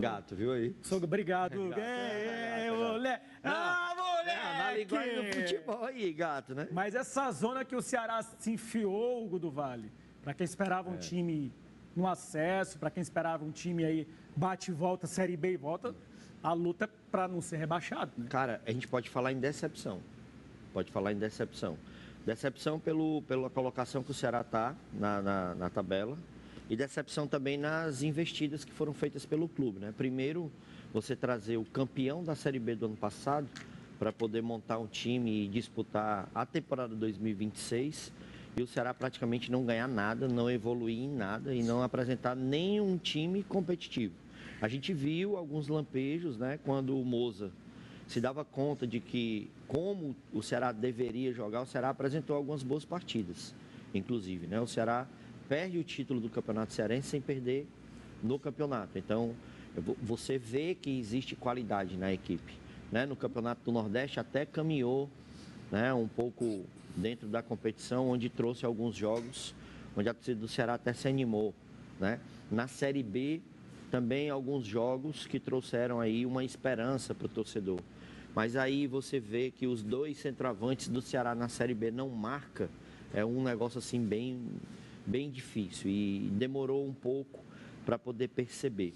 Gato, viu aí? Obrigado. Mulher. Na linguagem do futebol aí, gato, né? Mas essa zona que o Ceará se enfiou, Hugo do Vale, para quem esperava um time no acesso, para quem esperava um time aí bate e volta, Série B e volta, a luta é para não ser rebaixado, né? Cara, a gente pode falar em decepção. Decepção pela colocação que o Ceará está na tabela e decepção também nas investidas que foram feitas pelo clube, né? Primeiro, você trazer o campeão da Série B do ano passado para poder montar um time e disputar a temporada 2026 e o Ceará praticamente não ganhar nada, não evoluir em nada e não apresentar nenhum time competitivo. A gente viu alguns lampejos, né? Quando o Moza se dava conta de que, como o Ceará deveria jogar, o Ceará apresentou algumas boas partidas, inclusive, né? O Ceará perde o título do Campeonato Cearense sem perder no campeonato. Então, você vê que existe qualidade na equipe, né? No Campeonato do Nordeste até caminhou, né, um pouco dentro da competição, onde trouxe alguns jogos, onde a torcida do Ceará até se animou, né? Na Série B, também alguns jogos que trouxeram aí uma esperança para o torcedor. Mas aí você vê que os dois centroavantes do Ceará na Série B não marca, é um negócio assim bem difícil e demorou um pouco para poder perceber.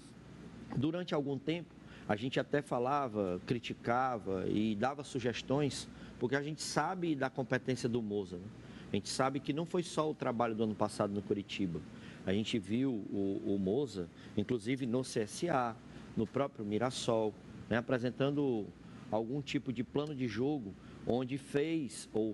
Durante algum tempo, a gente até falava, criticava e dava sugestões, porque a gente sabe da competência do Moza, né? A gente sabe que não foi só o trabalho do ano passado no Curitiba. A gente viu o Moza, inclusive no CSA, no próprio Mirassol, né, apresentando algum tipo de plano de jogo onde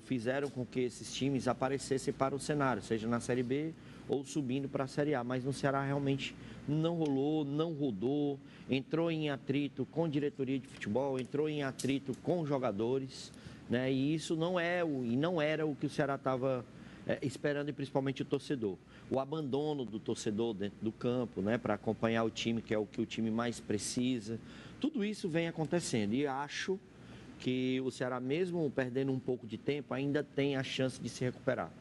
fizeram com que esses times aparecessem para o cenário, seja na Série B ou subindo para a Série A. Mas no Ceará realmente não rolou, não rodou, entrou em atrito com diretoria de futebol, entrou em atrito com jogadores, né, e isso não era o que o Ceará estava esperando, e principalmente o torcedor. O abandono do torcedor dentro do campo, né, para acompanhar o time, que é o que o time mais precisa. Tudo isso vem acontecendo e acho que o Ceará, mesmo perdendo um pouco de tempo, ainda tem a chance de se recuperar.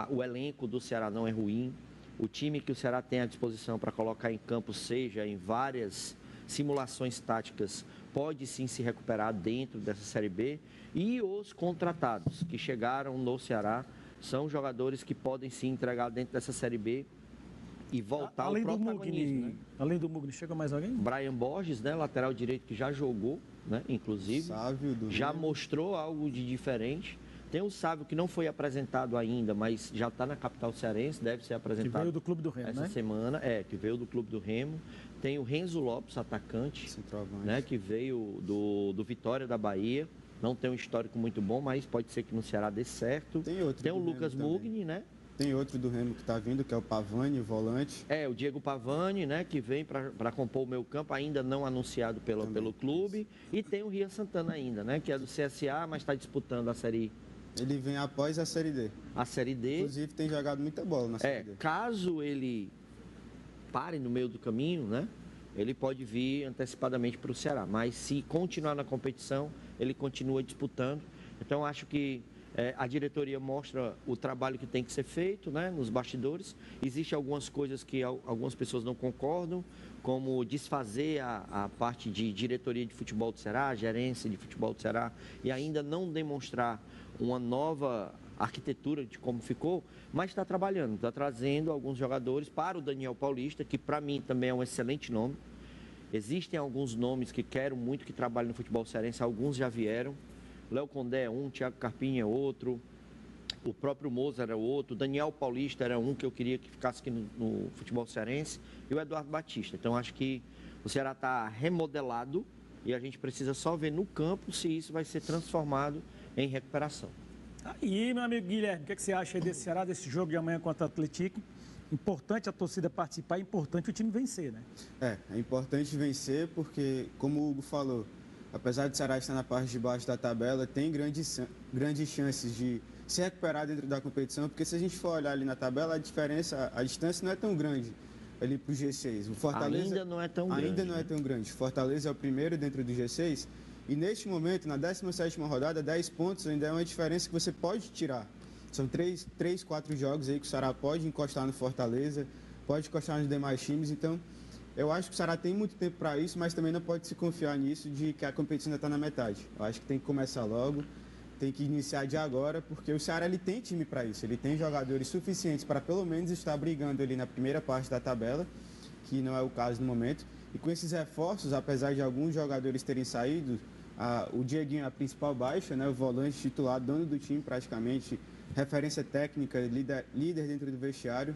O elenco do Ceará não é ruim, o time que o Ceará tem à disposição para colocar em campo, seja em várias simulações táticas, pode sim se recuperar dentro dessa Série B, e os contratados que chegaram no Ceará são jogadores que podem se entregar dentro dessa Série B e voltar ao protagonismo, né? Além do Mugni, chega mais alguém? Brian Borges, né, lateral direito, que já jogou, né, inclusive, Sávio do já Remo. mostrou algo de diferente. Tem o Sávio, que não foi apresentado ainda, mas já está na capital cearense, deve ser apresentado. Que veio do Clube do Remo, essa né? semana, que veio do Clube do Remo. Tem o Renzo Lopes, atacante, Centroavante. né, que veio do Vitória da Bahia. Não tem um histórico muito bom, mas pode ser que no Ceará dê certo. Tem o Lucas Mugni, né? Tem outro do Remo que está vindo, que é o Pavani, volante. O Diego Pavani, né, que vem para compor o meio campo, ainda não anunciado pelo clube. E tem o Rian Santana ainda, né, que é do CSA, mas está disputando a Série... Ele vem após a Série D. A Série D. Inclusive tem jogado muita bola na Série D. Caso ele pare no meio do caminho, né, ele pode vir antecipadamente para o Ceará. Mas se continuar na competição, ele continua disputando. Então, acho que a diretoria mostra o trabalho que tem que ser feito, né, nos bastidores. Existem algumas coisas que algumas pessoas não concordam, como desfazer a parte de diretoria de futebol do Ceará, gerência de futebol do Ceará, e ainda não demonstrar uma nova arquitetura de como ficou, mas está trabalhando, está trazendo alguns jogadores para o Daniel Paulista, que para mim também é um excelente nome. Existem alguns nomes que quero muito que trabalhem no futebol cearense, alguns já vieram. Léo Condé é um, Thiago Carpinha é outro, o próprio Moza era outro, Daniel Paulista era um que eu queria que ficasse aqui no futebol cearense, e o Eduardo Batista. Então, acho que o Ceará está remodelado e a gente precisa só ver no campo se isso vai ser transformado em recuperação. Aí, meu amigo Guilherme, o que você acha aí desse Ceará, desse jogo de amanhã contra o Atlético? Importante a torcida participar, é importante o time vencer, né? É importante vencer porque, como o Hugo falou, apesar do Ceará estar na parte de baixo da tabela, tem grandes chances de se recuperar dentro da competição, porque se a gente for olhar ali na tabela, a distância não é tão grande ali para o G6. O Fortaleza ainda não é tão grande. Ainda não é tão grande. O Fortaleza é o primeiro dentro do G6 e neste momento, na 17ª rodada, 10 pontos ainda é uma diferença que você pode tirar. São 4 jogos aí que o Ceará pode encostar no Fortaleza, pode encostar nos demais times, então Eu acho que o Ceará tem muito tempo para isso, mas também não pode se confiar nisso de que a competição ainda está na metade. Eu acho que tem que começar logo, tem que iniciar de agora, porque o Ceará ele tem time para isso. Ele tem jogadores suficientes para pelo menos estar brigando ali na primeira parte da tabela, que não é o caso no momento. E com esses reforços, apesar de alguns jogadores terem saído, o Dieguinho é a principal baixa, né? O volante titular, dono do time praticamente, referência técnica, líder dentro do vestiário.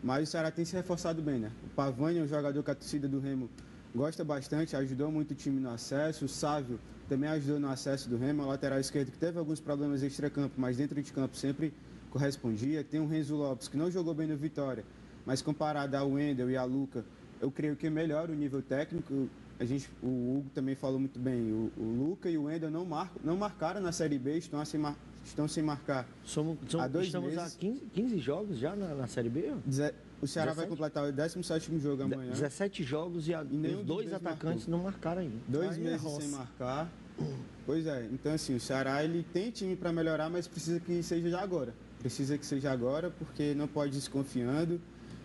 Mas o Ceará tem se reforçado bem, né? O Pavani é um jogador que a torcida do Remo gosta bastante, ajudou muito o time no acesso. O Sávio também ajudou no acesso do Remo. O lateral esquerdo que teve alguns problemas extra-campo, mas dentro de campo sempre correspondia. Tem o Renzo Lopes, que não jogou bem no Vitória, mas comparado ao Wendel e a Luca, eu creio que melhora o nível técnico. O Hugo também falou muito bem. O Luca e o Wendel não marcaram na Série B, estão sem marcar há 2 estamos meses. há 15 jogos já na Série B? O Ceará 17? vai completar o 17º jogo amanhã. 17 jogos e os 2 atacantes não marcaram ainda. 2 meses sem marcar. Pois é, então assim, o Ceará ele tem time para melhorar, mas precisa que seja já agora. Precisa que seja agora, porque não pode ir desconfiando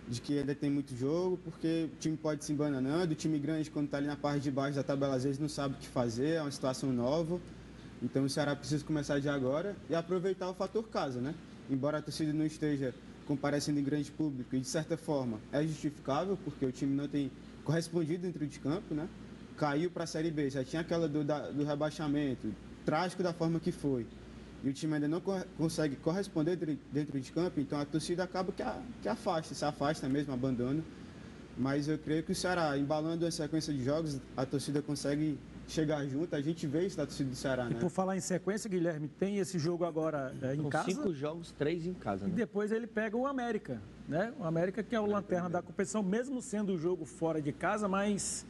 de que ainda tem muito jogo, porque o time pode se embananando, o time grande, quando está ali na parte de baixo da tabela, às vezes não sabe o que fazer, é uma situação nova. Então o Ceará precisa começar de agora e aproveitar o fator casa, né? Embora a torcida não esteja comparecendo em grande público, e de certa forma é justificável, porque o time não tem correspondido dentro de campo, né? Caiu para a Série B, já tinha aquela do rebaixamento, trágico da forma que foi. E o time ainda não consegue corresponder dentro de campo, então a torcida acaba que se afasta mesmo, abandona. Mas eu creio que o Ceará, embalando a sequência de jogos, a torcida consegue chegar junto. A gente vê isso da torcida do Ceará, né? E por falar em sequência, Guilherme, tem esse jogo agora em casa. 5 jogos, 3 em casa, né? E depois ele pega o América, né? O América que é o lanterna da competição, mesmo sendo o jogo fora de casa, mas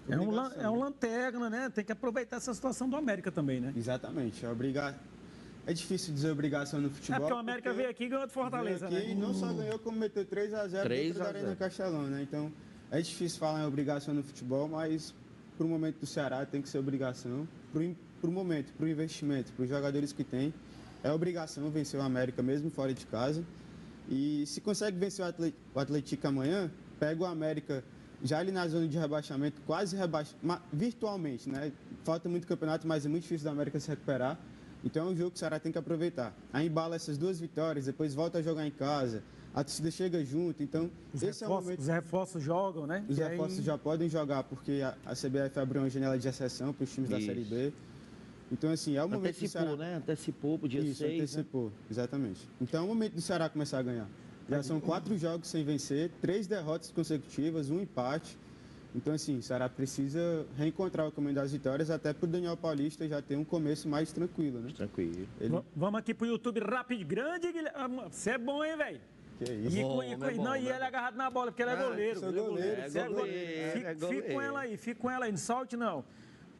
é um lanterna, né? Tem que aproveitar essa situação do América também, né? Exatamente. É difícil dizer obrigação no futebol. É porque o América veio aqui e ganhou de Fortaleza, veio aqui, né? E não só ganhou, como meteu 3-0 dentro da Arena Castelão, né? Então, é difícil falar em obrigação no futebol, mas para o momento do Ceará tem que ser obrigação. Para o momento, para o investimento, para os jogadores que tem, é obrigação vencer o América mesmo fora de casa. E se consegue vencer o Atlético amanhã, pega o América já ali na zona de rebaixamento, quase virtualmente, né? Falta muito campeonato, mas é muito difícil do América se recuperar. Então é um jogo que o Ceará tem que aproveitar. Aí embala essas 2 vitórias, depois volta a jogar em casa, a torcida chega junto, então é o momento. Os reforços jogam, né? Os reforços já podem jogar, porque a CBF abriu uma janela de exceção para os times da Série B. Então, assim, é o momento do Ceará... né? Antecipou pro dia 6. Antecipou, né? Exatamente. Então é o momento do Ceará começar a ganhar. Já são 4 jogos sem vencer, 3 derrotas consecutivas, 1 empate. Então, assim, o Ceará precisa reencontrar o caminho das vitórias, até para o Daniel Paulista já ter um começo mais tranquilo, né? Tranquilo. Vamos aqui pro YouTube rápido, grande, Guilherme. Você é bom, hein, velho? Que isso. E ele é agarrado na bola, porque ele é goleiro. Sou goleiro. Fica com ela aí, não solte não.